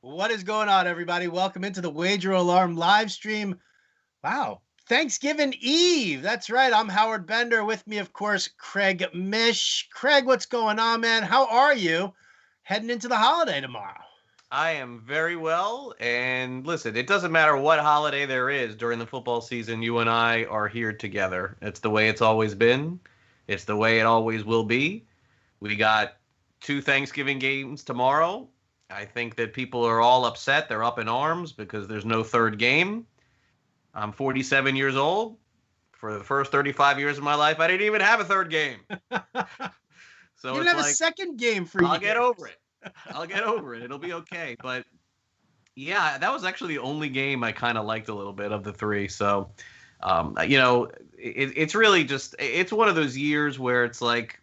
What is going on, everybody? Welcome into the Wager Alarm live stream. Wow, Thanksgiving Eve. That's right. I'm Howard Bender. With me, of course, Craig Mish. Craig, what's going on, man? How are you heading into the holiday tomorrow? I am very well. And listen, it doesn't matter what holiday there is during the football season, you and I are here together. It's the way it's always been, it's the way it always will be. We got two Thanksgiving games tomorrow. I think that people are all upset. They're up in arms because there's no third game. I'm 47 years old. For the first 35 years of my life, I didn't even have a third game. So You didn't it's have a like, second game for I'll years. get over it. I'll get over it. It'll be okay. But yeah, that was actually the only game I kind of liked a little bit of the three. So, it's really just it's one of those years where it's like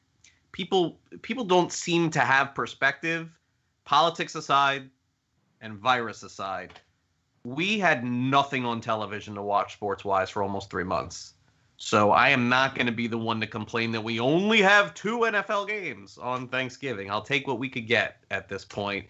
people don't seem to have perspective, politics aside, and virus aside. We had nothing on television to watch sports wise for almost 3 months. So I am not going to be the one to complain that we only have two NFL games on Thanksgiving. I'll take what we could get at this point.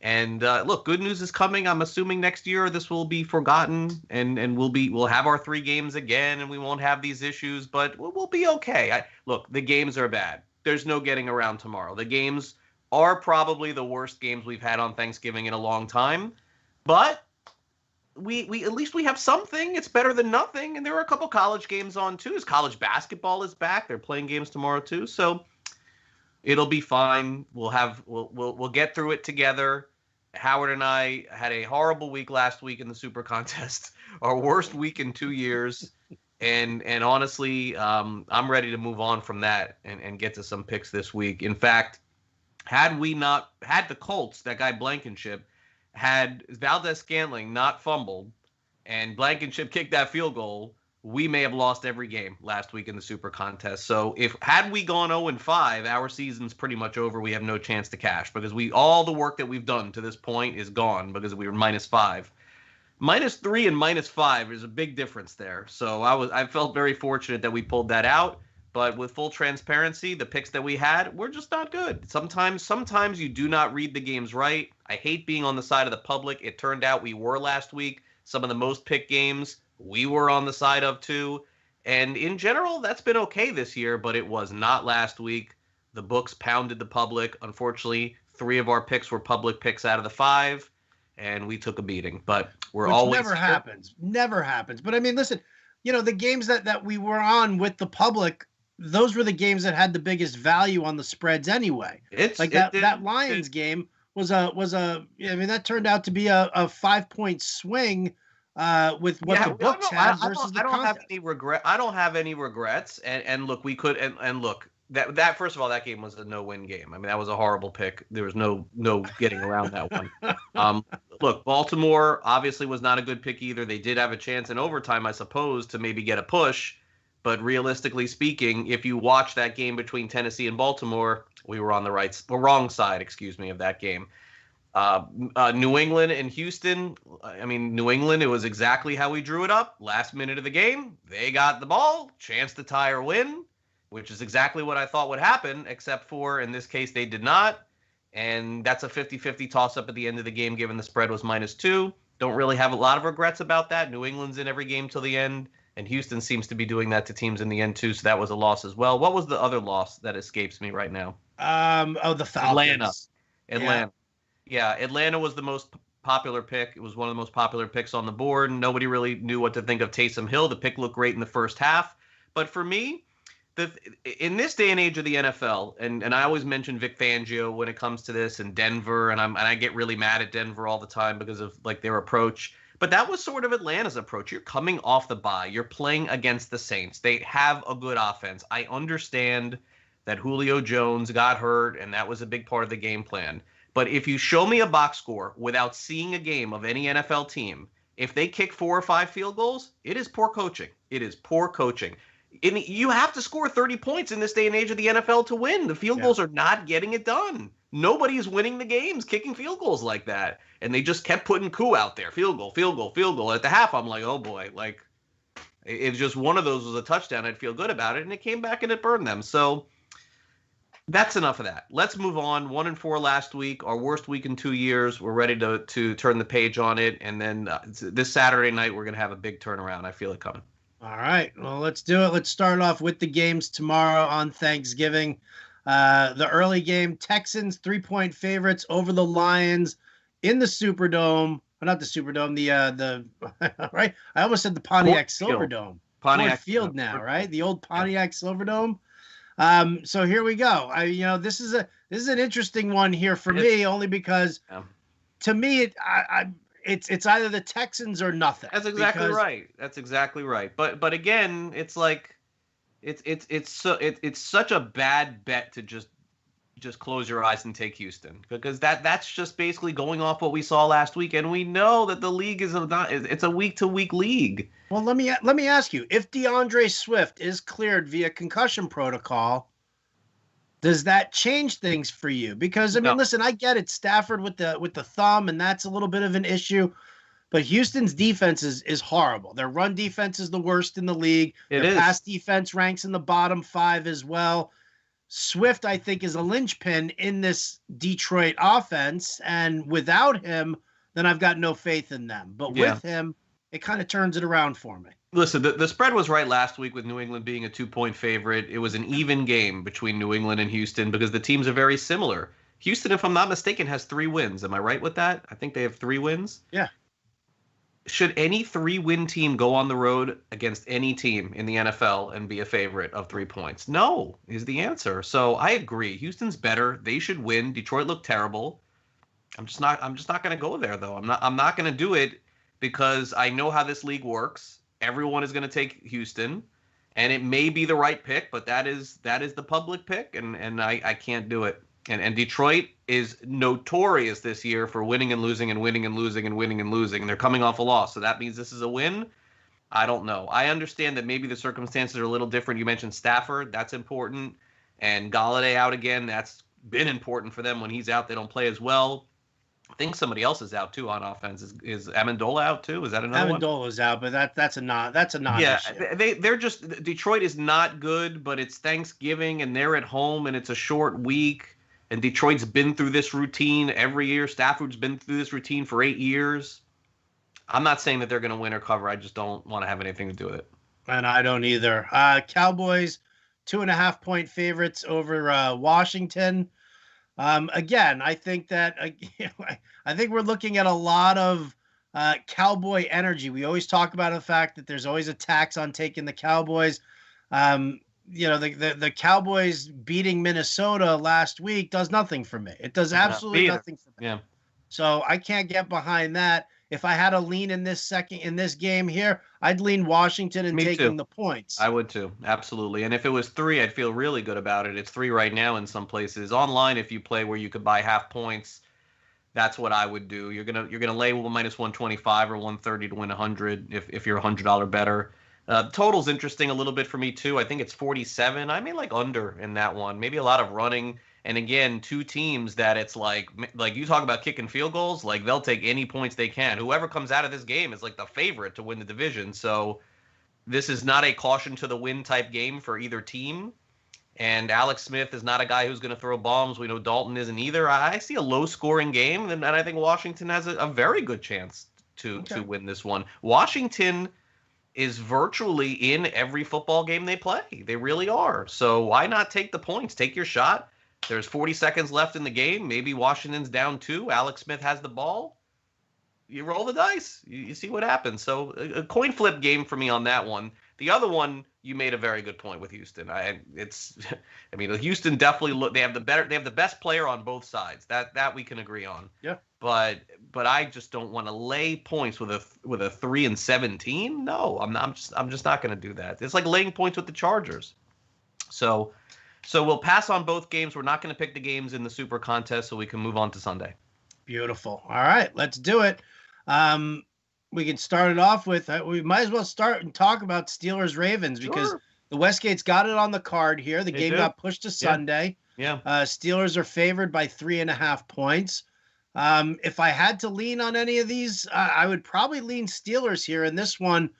And look, good news is coming. I'm assuming next year this will be forgotten, and we'll have our three games again, and we won't have these issues. But we'll be okay. Look, the games are bad. There's no getting around tomorrow. The games are probably the worst games we've had on Thanksgiving in a long time. But we at least we have something. It's better than nothing. And there are a couple college games on too. As college basketball is back, they're playing games tomorrow too. So it'll be fine. We'll get through it together. Howard and I had a horrible week last week in the Super Contest, our worst week in 2 years. And honestly, I'm ready to move on from that and get to some picks this week. In fact, had we not had the Colts, that guy Blankenship, had Valdez-Scantling not fumbled and Blankenship kicked that field goal, we may have lost every game last week in the Super Contest. So had we gone 0-5, our season's pretty much over. We have no chance to cash because all the work that we've done to this point is gone because we were -5. -3 and -5 is a big difference there. So I felt very fortunate that we pulled that out. But with full transparency, the picks that we had were just not good. Sometimes you do not read the games right. I hate being on the side of the public. It turned out we were last week. Some of the most picked games we were on the side of too. And in general, that's been okay this year, but it was not last week. The books pounded the public. Unfortunately, 3 of our picks were public picks out of the 5, and we took a beating. But Which never happens. Never happens. But I mean, listen, the games that we were on with the public, those were the games that had the biggest value on the spreads anyway. That Lions game was that turned out to be a 5-point swing with what the books had versus the contest. I don't have any regrets. And look, we could and look, that first of all, that game was a no-win game. I mean, that was a horrible pick. There was no getting around that one. Look, Baltimore obviously was not a good pick either. They did have a chance in overtime, I suppose, to maybe get a push. But realistically speaking, if you watch that game between Tennessee and Baltimore, we were on the wrong side, of that game. New England and Houston, I mean, New England, it was exactly how we drew it up. Last minute of the game, they got the ball, chance to tie or win, which is exactly what I thought would happen, except for, in this case, they did not. And that's a 50-50 toss-up at the end of the game, given the spread was -2. Don't really have a lot of regrets about that. New England's in every game till the end. And Houston seems to be doing that to teams in the end, too, so that was a loss as well. What was the other loss that escapes me right now? The Falcons. Atlanta. Yeah, Atlanta was the most popular pick. It was one of the most popular picks on the board. Nobody really knew what to think of Taysom Hill. The pick looked great in the first half. But for me, in this day and age of the NFL, and I always mention Vic Fangio when it comes to this, and Denver, and I get really mad at Denver all the time because of their approach. But that was sort of Atlanta's approach. You're coming off the bye. You're playing against the Saints. They have a good offense. I understand that Julio Jones got hurt, and that was a big part of the game plan. But if you show me a box score without seeing a game of any NFL team, if they kick 4 or 5 field goals, it is poor coaching. It is poor coaching. You have to score 30 points in this day and age of the NFL to win. The field goals are not getting it done. Nobody's winning the games kicking field goals like that. And they just kept putting coup out there. Field goal, field goal, field goal. At the half, I'm like, oh boy. If just one of those was a touchdown, I'd feel good about it. And it came back and it burned them. So That's enough of that. Let's move on. 1-4 last week, our worst week in 2 years. We're ready to turn the page on it, and then this Saturday night we're gonna have a big turnaround. I feel it coming. All right, well, let's do it. Let's start off with the games tomorrow on Thanksgiving. The early game: Texans 3-point favorites over the Lions in the Superdome. Well, not the Superdome. The right. I almost said the Pontiac Silverdome. Pontiac Field now, right? The old Pontiac Silverdome. So here we go. This is an interesting one here for me, only because to me it's either the Texans or nothing. That's exactly right. That's exactly right. But again, it's like it's such a bad bet to just close your eyes and take Houston, because that's just basically going off what we saw last week, and we know that the league it's a week-to-week league. Well, let me ask you, if DeAndre Swift is cleared via concussion protocol, does that change things for you? Because I mean, listen, I get it, Stafford with the thumb, and that's a little bit of an issue, but Houston's defense is horrible. Their run defense is the worst in the league. Their pass defense ranks in the bottom 5 as well. Swift, I think, is a linchpin in this Detroit offense, and without him, then I've got no faith in them. But with him, it kind of turns it around for me. Listen, the spread was right last week with New England being a 2-point favorite. It was an even game between New England and Houston because the teams are very similar. Houston, if I'm not mistaken, has 3 wins. Am I right with that? I think they have 3 wins. Yeah. Should any 3-win team go on the road against any team in the NFL and be a favorite of 3 points? No, is the answer. So I agree. Houston's better. They should win. Detroit looked terrible. I'm just not going to go there though. I'm not going to do it because I know how this league works. Everyone is going to take Houston, and it may be the right pick, but that is the public pick, and I can't do it. And Detroit is notorious this year for winning and losing and winning and losing and winning and losing. And they're coming off a loss. So that means this is a win. I don't know. I understand that maybe the circumstances are a little different. You mentioned Stafford. That's important. And Galladay out again. That's been important for them. When he's out, they don't play as well. I think somebody else is out too on offense. Is Amendola out too? Is that another one? Amendola's out, but that's a non-issue. They're just, Detroit is not good, but it's Thanksgiving and they're at home and it's a short week. And Detroit's been through this routine every year. Stafford's been through this routine for 8 years. I'm not saying that they're going to win or cover. I just don't want to have anything to do with it. And I don't either. Cowboys, 2.5-point favorites over Washington. Again, I think that I think we're looking at a lot of Cowboy energy. We always talk about the fact that there's always a tax on taking the Cowboys. The Cowboys beating Minnesota last week does nothing for me. It does absolutely nothing for me. Yeah. So I can't get behind that. If I had to lean in this game here, I'd lean Washington and taking the points. I would too. Absolutely. And if it was 3, I'd feel really good about it. It's 3 right now in some places. Online, if you play where you could buy half points, that's what I would do. You're gonna lay minus 125 or 130 to win 100 if you're $100 better. Total's interesting a little bit for me too. I think it's 47. I may like under in that one. Maybe a lot of running. And again, 2 teams that it's like you talk about kicking field goals, like they'll take any points they can. Whoever comes out of this game is like the favorite to win the division. So this is not a caution to the win type game for either team. And Alex Smith is not a guy who's going to throw bombs. We know Dalton isn't either. I see a low scoring game, and I think Washington has a very good chance to win this one. Washington is virtually in every football game they play. They really are. So why not take the points? Take your shot. There's 40 seconds left in the game. Maybe Washington's down 2. Alex Smith has the ball. You roll the dice. You see what happens. So a coin flip game for me on that one. The other one, you made a very good point with Houston. Houston definitely they have the best player on both sides. That we can agree on. Yeah. But I just don't want to lay points with a 3-17. No, I'm just not going to do that. It's like laying points with the Chargers. So we'll pass on both games. We're not going to pick the games in the Super Contest, so we can move on to Sunday. Beautiful. All right, let's do it. We can start it off with, we might as well start and talk about Steelers-Ravens because the Westgate's got it on the card here. The game got pushed to Sunday. Yeah. Steelers are favored by 3.5 points. If I had to lean on any of these, I would probably lean Steelers here in this one.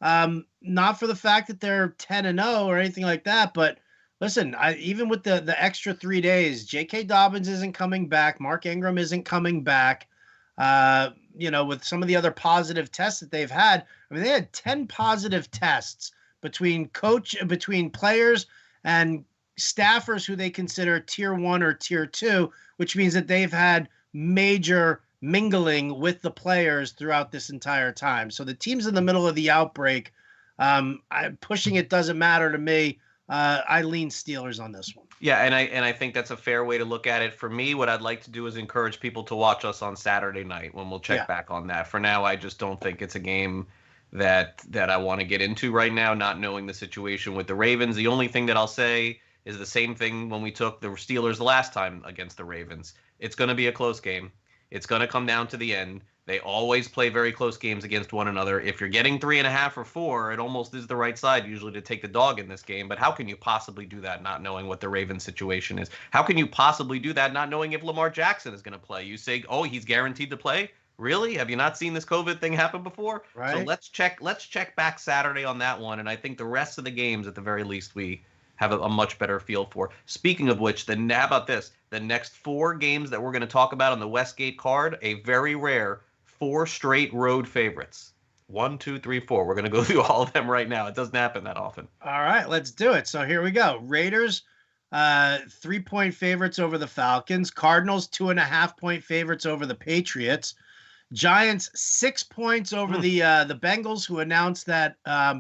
Not for the fact that they're 10-0 or anything like that, but Listen, even with the extra 3 days, J.K. Dobbins isn't coming back. Mark Ingram isn't coming back. With some of the other positive tests that they've had, I mean, they had 10 positive tests between players and staffers who they consider tier 1 or tier 2, which means that they've had major mingling with the players throughout this entire time. So the team's in the middle of the outbreak. Pushing it doesn't matter to me. I lean Steelers on this one. Yeah, and I think that's a fair way to look at it. For me, what I'd like to do is encourage people to watch us on Saturday night when we'll check back on that. For now, I just don't think it's a game that I want to get into right now, not knowing the situation with the Ravens. The only thing that I'll say is the same thing when we took the Steelers the last time against the Ravens. It's going to be a close game. It's going to come down to the end. They always play very close games against one another. If you're getting 3.5 or 4, it almost is the right side usually to take the dog in this game. But how can you possibly do that not knowing what the Ravens situation is? How can you possibly do that not knowing if Lamar Jackson is going to play? You say, oh, he's guaranteed to play? Really? Have you not seen this COVID thing happen before? Right. So let's check back Saturday on that one. And I think the rest of the games, at the very least, we have a much better feel for. Speaking of which, then how about this? The next 4 games that we're going to talk about on the Westgate card, a very rare 4 straight road favorites. 1, 2, 3, 4. We're going to go through all of them right now. It doesn't happen that often. All right, let's do it. So here we go. Raiders, 3-point favorites over the Falcons. Cardinals, 2.5-point favorites over the Patriots. Giants, 6 points over the Bengals, who announced that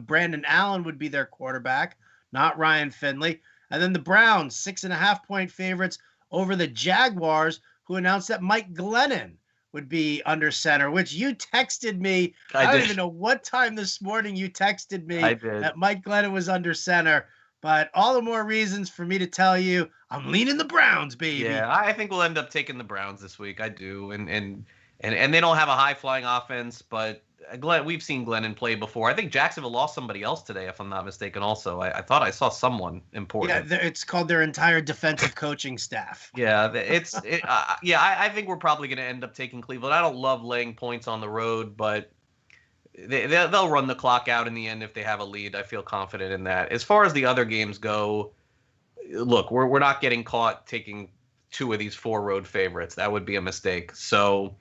Brandon Allen would be their quarterback, not Ryan Finley. And then the Browns, 6.5-point favorites over the Jaguars, who announced that Mike Glennon would be under center, which you texted me. I don't even know what time this morning you texted me that Mike Glennon was under center. But all the more reasons for me to tell you I'm leaning the Browns, baby. Yeah, I think we'll end up taking the Browns this week. I do. And they don't have a high-flying offense, but we've seen Glennon play before. I think Jacksonville lost somebody else today, if I'm not mistaken, also. I thought I saw someone important. Yeah, it's called their entire defensive coaching staff. Yeah, I think we're probably going to end up taking Cleveland. I don't love laying points on the road, but they'll run the clock out in the end if they have a lead. I feel confident in that. As far as the other games go, look, we're not getting caught taking 2 of these 4 road favorites. That would be a mistake. So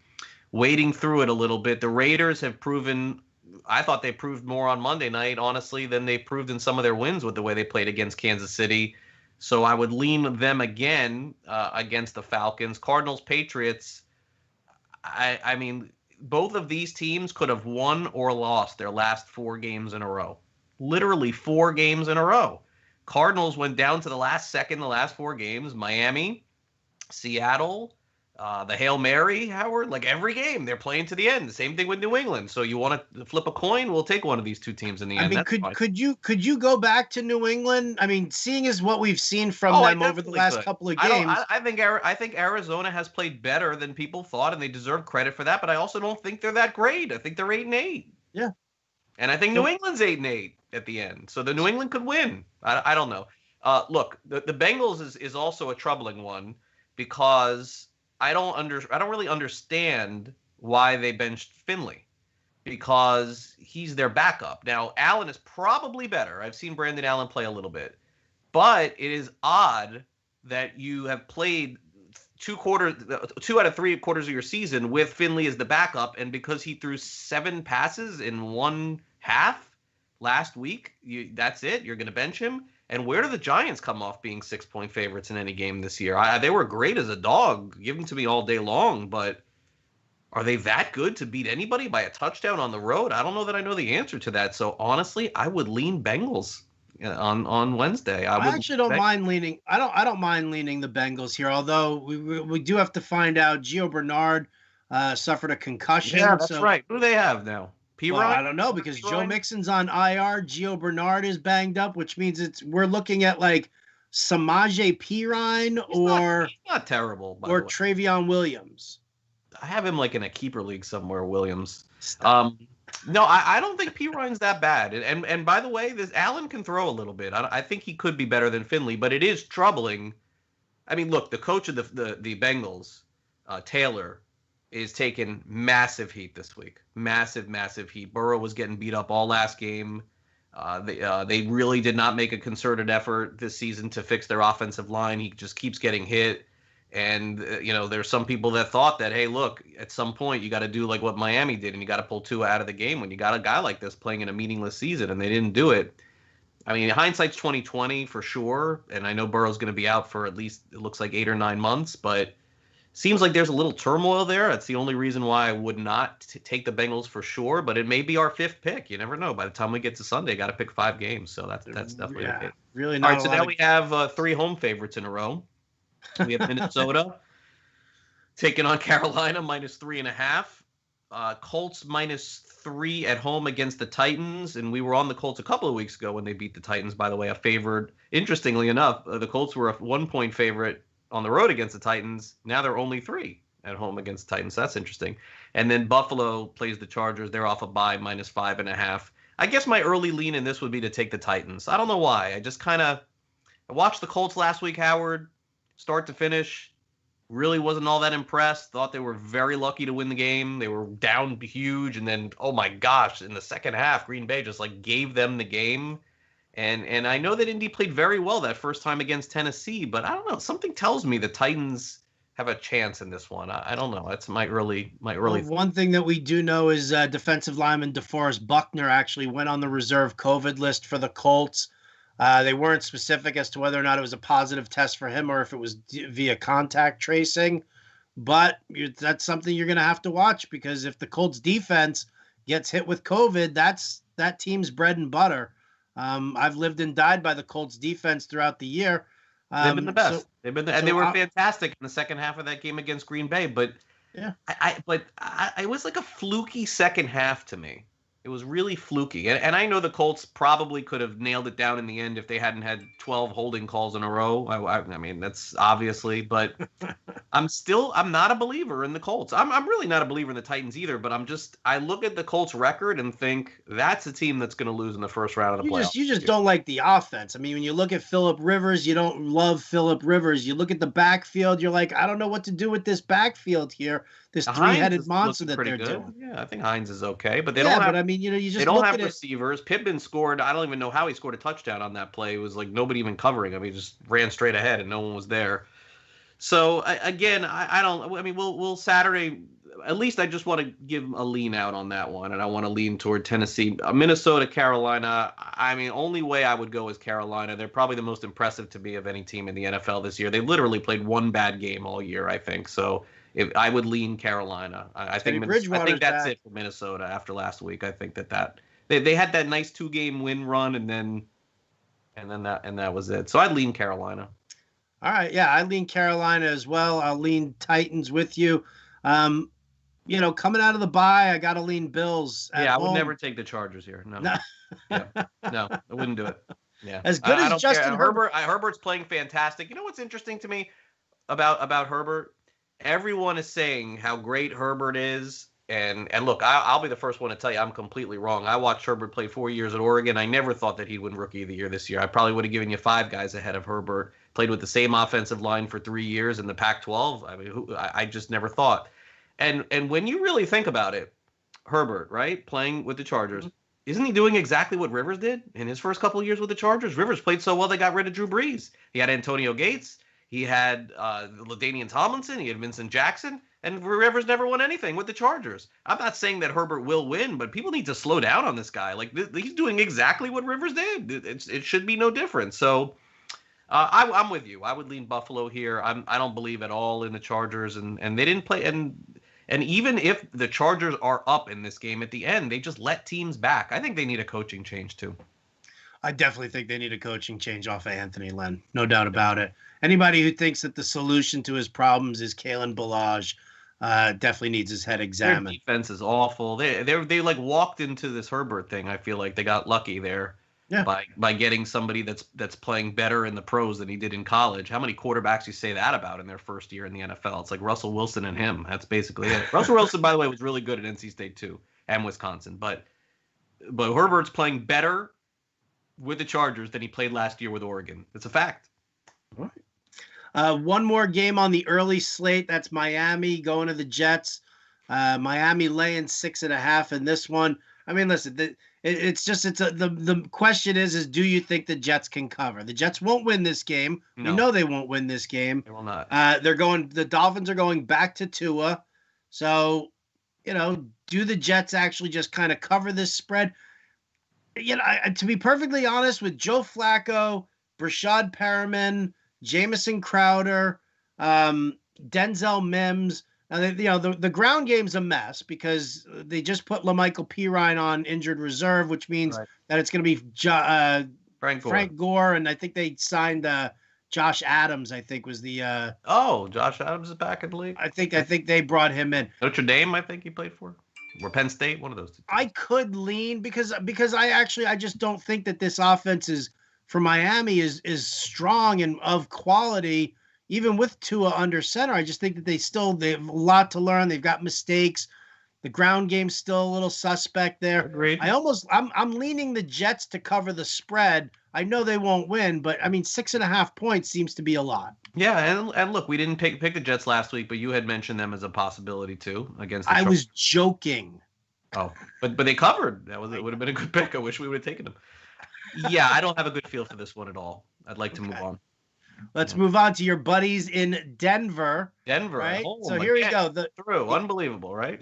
wading through it a little bit, the Raiders have proven, I thought they proved more on Monday night, honestly, than they proved in some of their wins with the way they played against Kansas City. So I would lean them again against the Falcons. Cardinals, Patriots, I mean, both of these teams could have won or lost their last 4 games in a row. Literally 4 games in a row. Cardinals went down to the last second, the last 4 games. Miami, Seattle, the Hail Mary, Howard, like every game they're playing to the end. The same thing with New England. So you want to flip a coin? We'll take one of these 2 teams in the end. I mean, could you go back to New England? I mean, seeing as what we've seen from them over the last couple of games. I think Arizona has played better than people thought, and they deserve credit for that. But I also don't think they're that great. I think they're 8-8. Yeah, and I think New England's 8-8 at the end. So the New England could win. I don't know. Look, the Bengals is also a troubling one because I don't really understand why they benched Finley, because he's their backup. Now, Allen is probably better. I've seen Brandon Allen play a little bit. But it is odd that you have played 2 out of 3 quarters of your season with Finley as the backup, and because he threw 7 passes in 1 half last week, that's it? You're going to bench him? And where do the Giants come off being 6-point favorites in any game this year? They were great as a dog. Give them to me all day long, but are they that good to beat anybody by a touchdown on the road? I don't know that I know the answer to that. So honestly, I would lean Bengals on Wednesday. I actually don't mind leaning. I don't mind leaning the Bengals here. Although we do have to find out. Gio Bernard suffered a concussion. Yeah, that's right. Who do they have now? Well, I don't know, because Joe Mixon's on IR. Gio Bernard is banged up, which means we're looking at like Samaje Perine he's not terrible, or Travion Williams. I have him like in a keeper league somewhere, Williams. No, I don't think Perine's that bad. And by the way, this Allen can throw a little bit. I think he could be better than Finley, but it is troubling. I mean, look, the coach of the Bengals, Taylor, is taking massive heat this week. Massive heat. Burrow was getting beat up all last game. They really did not make a concerted effort this season to fix their offensive line. He just keeps getting hit. And, there's some people that thought that, hey, look, at some point you got to do like what Miami did and you got to pull Tua out of the game when you got a guy like this playing in a meaningless season, and they didn't do it. I mean, hindsight's 2020 for sure, and I know Burrow's going to be out for at least, it looks like 8 or 9 months, but seems like there's a little turmoil there. That's the only reason why I would not take the Bengals for sure, but it may be our 5th pick. You never know. By the time we get to Sunday, got to pick 5 games, so that's definitely okay. Really not. All right, so now we have 3 home favorites in a row. We have Minnesota taking on Carolina -3.5. Colts -3 at home against the Titans. And we were on the Colts a couple of weeks ago when they beat the Titans, by the way, a favored. Interestingly enough, the Colts were a 1-point favorite on the road against the Titans. Now they're only 3 at home against the Titans. So that's interesting. And then Buffalo plays the Chargers. They're off a bye -5.5. I guess my early lean in this would be to take the Titans. I don't know why. I just I watched the Colts last week, Howard. Start to finish, really wasn't all that impressed. Thought they were very lucky to win the game. They were down huge, and then, oh my gosh, in the second half, Green Bay just gave them the game. And I know that Indy played very well that first time against Tennessee, but I don't know. Something tells me the Titans have a chance in this one. I don't know. That's my early. Well, one thing that we do know is defensive lineman DeForest Buckner actually went on the reserve COVID list for the Colts. They weren't specific as to whether or not it was a positive test for him or if it was via contact tracing. But that's something you're going to have to watch, because if the Colts defense gets hit with COVID, that's that team's bread and butter. I've lived and died by the Colts defense throughout the year. They've been the best. They were fantastic in the second half of that game against Green Bay. But yeah, it was like a fluky second half to me. It was really fluky. And I know the Colts probably could have nailed it down in the end if they hadn't had 12 holding calls in a row. I mean, that's obviously, but I'm not a believer in the Colts. I'm really not a believer in the Titans either, but I look at the Colts record and think that's a team that's going to lose in the first round of the playoffs. You just don't like the offense. I mean, when you look at Phillip Rivers, you don't love Phillip Rivers. You look at the backfield, you're like, I don't know what to do with this backfield here. This three-headed monster that they're doing. Yeah, I think Hines is okay, but they don't have. But I mean, you just they don't have receivers. Pittman scored. I don't even know how he scored a touchdown on that play. It was like nobody even covering him. He just ran straight ahead and no one was there. So again, I don't. I mean, we'll Saturday. At least I just want to give a lean out on that one, and I want to lean toward Tennessee, Minnesota, Carolina. I mean, only way I would go is Carolina. They're probably the most impressive to me of any team in the NFL this year. They literally played one bad game all year, I think. So. I would lean Carolina. I think that's it for Minnesota after last week. I think that they had that nice 2-game win run and then that was it. So I'd lean Carolina. All right, yeah, I lean Carolina as well. I'll lean Titans with you. Coming out of the bye, I got to lean Bills. I would never take the Chargers here. No, no, I wouldn't do it. Yeah, as good as Justin Herbert. Herbert's playing fantastic. You know what's interesting to me about Herbert? Everyone is saying how great Herbert is. And look, I'll be the first one to tell you I'm completely wrong. I watched Herbert play 4 years at Oregon. I never thought that he'd win Rookie of the Year this year. I probably would have given you 5 guys ahead of Herbert. Played with the same offensive line for 3 years in the Pac-12. I mean, I just never thought. And when you really think about it, Herbert, right, playing with the Chargers, isn't he doing exactly what Rivers did in his first couple of years with the Chargers? Rivers played so well they got rid of Drew Brees. He had Antonio Gates. He had LaDainian Tomlinson. He had Vincent Jackson. And Rivers never won anything with the Chargers. I'm not saying that Herbert will win, but people need to slow down on this guy. Like, he's doing exactly what Rivers did. It should be no different. So I'm with you. I would lean Buffalo here. I don't believe at all in the Chargers. And they didn't play. And even if the Chargers are up in this game at the end, they just let teams back. I think they need a coaching change, too. I definitely think they need a coaching change off of Anthony Lynn. No doubt about it. Anybody who thinks that the solution to his problems is Kalen Ballage definitely needs his head examined. Their defense is awful. They like walked into this Herbert thing. I feel like they got lucky there by getting somebody that's playing better in the pros than he did in college. How many quarterbacks you say that about in their first year in the NFL? It's like Russell Wilson and him. That's basically it. Russell Wilson, by the way, was really good at NC State too and Wisconsin. But Herbert's playing better with the Chargers than he played last year with Oregon. It's a fact. All right. One more game on the early slate. That's Miami going to the Jets. Miami laying 6.5 in this one. I mean, listen, The question is do you think the Jets can cover? The Jets won't win this game. No. We know they won't win this game. They will not. The Dolphins are going back to Tua. So, do the Jets actually just kind of cover this spread? To be perfectly honest, with Joe Flacco, Brashad Perriman, Jamison Crowder, Denzel Mims. Now, the ground game's a mess because they just put LaMichael Pirine on injured reserve, which means that it's going to be Frank Gore, and I think they signed Josh Adams. I think was the. Josh Adams is back in the league. I think they brought him in. Notre Dame, I think he played for, or Penn State, one of those two. I could lean because I just don't think that this offense for Miami is strong and of quality. Even with Tua under center, I just think that they have a lot to learn. They've got mistakes. The ground game's still a little suspect there. Agreed. I'm leaning the Jets to cover the spread. I know they won't win, but 6.5 points seems to be a lot. Yeah, and look, we didn't pick the Jets last week, but you had mentioned them as a possibility too against the I was joking. Oh, but they covered. It would have been a good pick. I wish we would have taken them. Yeah, I don't have a good feel for this one at all. I'd like to move on. Let's move on to your buddies in Denver. Right? So here we go. Unbelievable, right?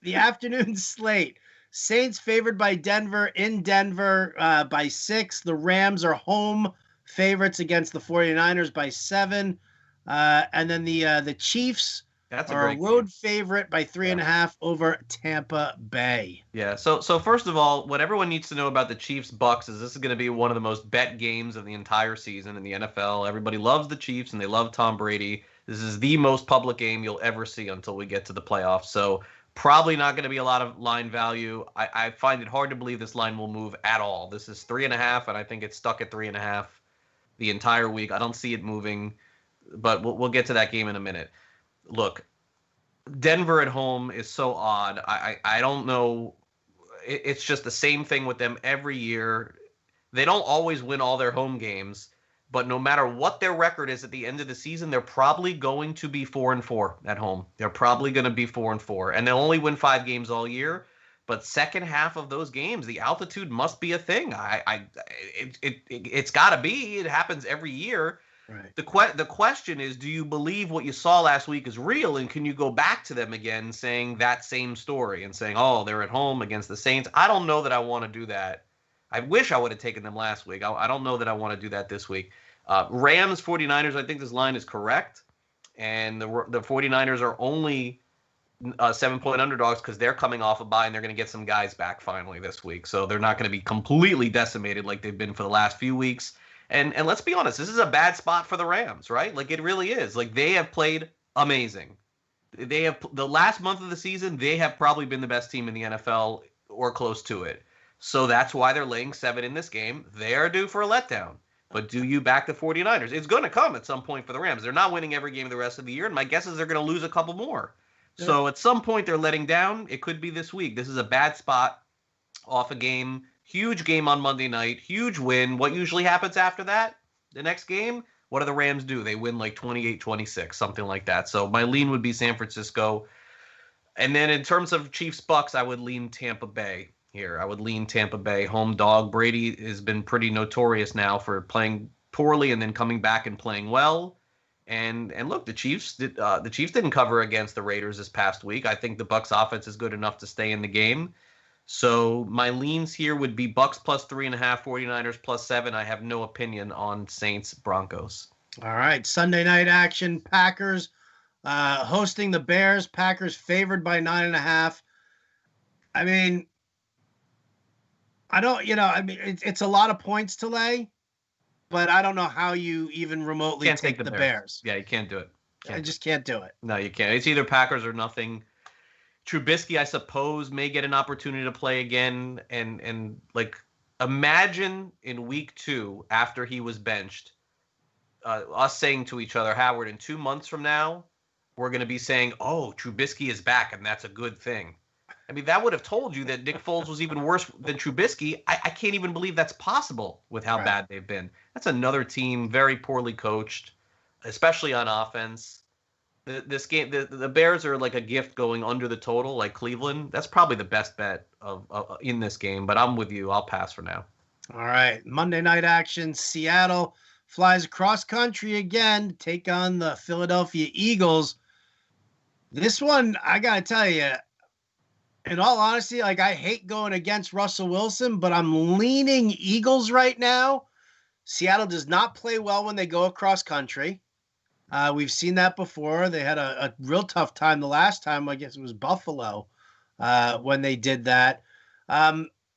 The afternoon slate. Saints favored by Denver in Denver by 6. The Rams are home favorites against the 49ers by 7. And then the Chiefs are a road favorite by 3.5 over Tampa Bay. Yeah. So first of all, what everyone needs to know about the Chiefs Bucks is this is going to be one of the most bet games of the entire season in the NFL. Everybody loves the Chiefs and they love Tom Brady. This is the most public game you'll ever see until we get to the playoffs. So probably not going to be a lot of line value. I find it hard to believe this line will move at all. This is 3.5, and I think it's stuck at 3.5 the entire week. I don't see it moving, but we'll get to that game in a minute. Look, Denver at home is so odd. I don't know. It's just the same thing with them every year. They don't always win all their home games, but no matter what their record is at the end of the season, they're probably going to be 4-4 at home. They're probably going to be 4-4, and they'll only win 5 games all year. But second half of those games, the altitude must be a thing. It's got to be. It happens every year. Right. The question is, do you believe what you saw last week is real, and can you go back to them again saying that same story and saying, oh, they're at home against the Saints? I don't know that I want to do that. I wish I would have taken them last week. I don't know that I want to do that this week. Rams, 49ers, I think this line is correct, and the 49ers are only 7-point underdogs because they're coming off a bye and they're going to get some guys back finally this week, so they're not going to be completely decimated like they've been for the last few weeks. And let's be honest, this is a bad spot for the Rams, right? Like, it really is. Like, they have played amazing. They have the last month of the season, they have probably been the best team in the NFL or close to it. So that's why they're laying 7 in this game. They are due for a letdown. But do you back the 49ers? It's going to come at some point for the Rams. They're not winning every game the rest of the year, and my guess is they're going to lose a couple more. Yeah. So at some point they're letting down. It could be this week. This is a bad spot off a game. Huge game on Monday night. Huge win. What usually happens after that? The next game? What do the Rams do? They win like 28-26, something like that. So my lean would be San Francisco. And then in terms of Chiefs-Bucks, I would lean Tampa Bay here. I would lean Tampa Bay. Home dog. Brady has been pretty notorious now for playing poorly and then coming back and playing well. And look, the Chiefs didn't cover against the Raiders this past week. I think the Bucks offense is good enough to stay in the game. So my leans here would be Bucks plus 3.5, 49ers plus 7. I have no opinion on Saints Broncos. All right, Sunday night action. Packers hosting the Bears. Packers favored by 9.5. I mean, it's a lot of points to lay, but I don't know how you even remotely take the Bears. Yeah, you can't do it. I just can't do it. No, you can't. It's either Packers or nothing. Trubisky, I suppose, may get an opportunity to play again. And like, imagine in week 2, after he was benched, us saying to each other, Howard, in 2 months from now, we're going to be saying, oh, Trubisky is back, and that's a good thing. I mean, that would have told you that Nick Foles was even worse than Trubisky. I can't even believe that's possible with how bad they've been. That's another team very poorly coached, especially on offense. This game, the Bears are like a gift going under the total, like Cleveland. That's probably the best bet of in this game. But I'm with you. I'll pass for now. All right, Monday night action. Seattle flies across country again to take on the Philadelphia Eagles. This one, I gotta tell you, in all honesty, like I hate going against Russell Wilson, but I'm leaning Eagles right now. Seattle does not play well when they go across country. We've seen that before. They had a real tough time the last time. I guess it was Buffalo when they did that.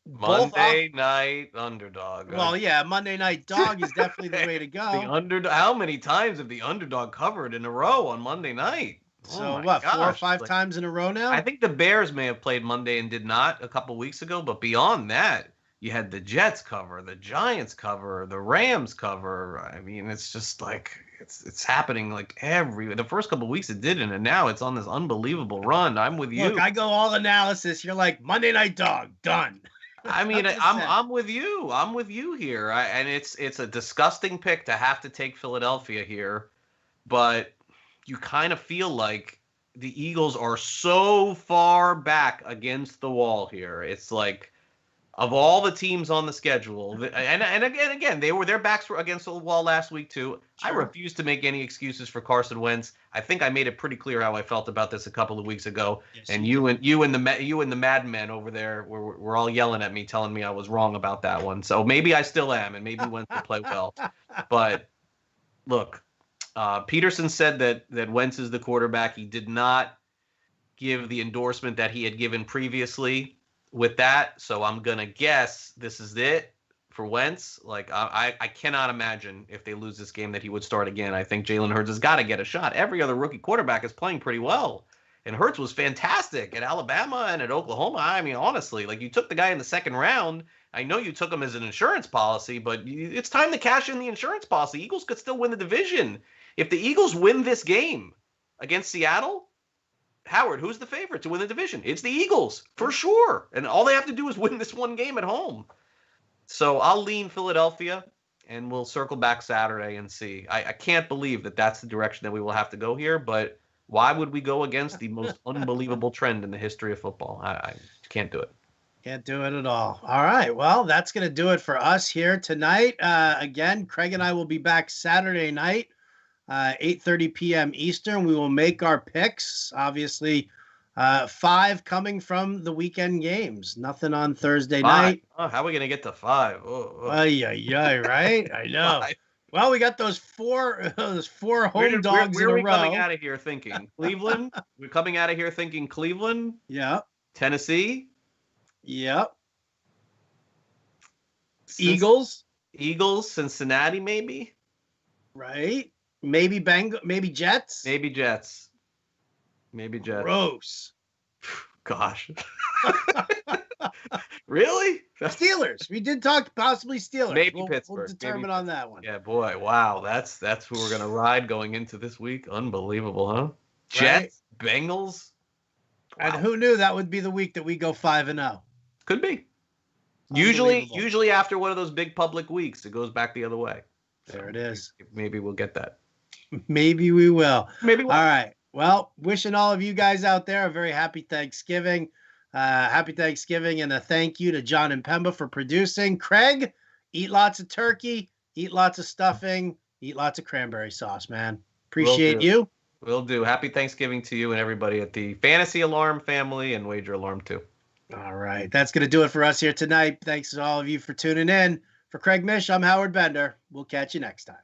Monday night underdog. Well, yeah, Monday night dog is definitely the way to go. The underdog. How many times have the underdog covered in a row on Monday night? So what, gosh. 4 or 5 times in a row now? I think the Bears may have played Monday and did not a couple weeks ago, but beyond that, you had the Jets cover, the Giants cover, the Rams cover. I mean, it's just like it's happening like the first couple of weeks it didn't, and now it's on this unbelievable run. I'm with you. Look, I go all analysis. You're like Monday night dog, done. I mean, I'm with you. I'm with you here. And it's a disgusting pick to have to take Philadelphia here, but you kind of feel like the Eagles are so far back against the wall here. It's like, of all the teams on the schedule, and again, their backs were against the wall last week too. Sure. I refuse to make any excuses for Carson Wentz. I think I made it pretty clear how I felt about this a couple of weeks ago. Yes, and you and the madmen over there were all yelling at me, telling me I was wrong about that one. So maybe I still am, and maybe Wentz will play well. But look, Peterson said that Wentz is the quarterback. He did not give the endorsement that he had given previously with that, so I'm gonna guess this is it for Wentz. Like I cannot imagine if they lose this game that he would start again. I think Jalen Hurts has got to get a shot. Every other rookie quarterback is playing pretty well, and Hurts was fantastic at Alabama and at Oklahoma. I mean, honestly, like you took the guy in the second round. I know you took him as an insurance policy, but it's time to cash in the insurance policy. Eagles could still win the division. If the Eagles win this game against Seattle, Howard, who's the favorite to win the division? It's the Eagles, for sure. And all they have to do is win this one game at home. So I'll lean Philadelphia, and we'll circle back Saturday and see. I can't believe that that's the direction that we will have to go here, but why would we go against the most unbelievable trend in the history of football? I can't do it. Can't do it at all. All right. Well, that's going to do it for us here tonight. Again, Craig and I will be back Saturday night. 8:30 p.m. Eastern. We will make our picks. Obviously, 5 coming from the weekend games. Nothing on Thursday night. Oh, how are we going to get to 5? Right? I know. Well, we got those four home dogs in a row. Where are we coming out of here thinking? Cleveland? We're coming out of here thinking Cleveland? Yeah. Tennessee? Yep. Eagles? Cincinnati, maybe? Right. Maybe Jets. Maybe Jets. Gross. Gosh. Really? Steelers. We did talk possibly Steelers. Maybe Pittsburgh. We'll determine on that one. Yeah, boy. Wow. That's who we're gonna ride going into this week. Unbelievable, huh? Jets, right? Bengals. Wow. And who knew that would be the week that we go 5-0? Could be. Usually after one of those big public weeks, it goes back the other way. There it is. Maybe we'll get that. Maybe we will. Maybe we'll. All right. Well, wishing all of you guys out there a very happy Thanksgiving. Happy Thanksgiving, and a thank you to John and Pemba for producing. Craig, eat lots of turkey, eat lots of stuffing, eat lots of cranberry sauce, man. Appreciate you. Will do. Happy Thanksgiving to you and everybody at the Fantasy Alarm family and Wager Alarm too. All right. That's going to do it for us here tonight. Thanks to all of you for tuning in. For Craig Mish, I'm Howard Bender. We'll catch you next time.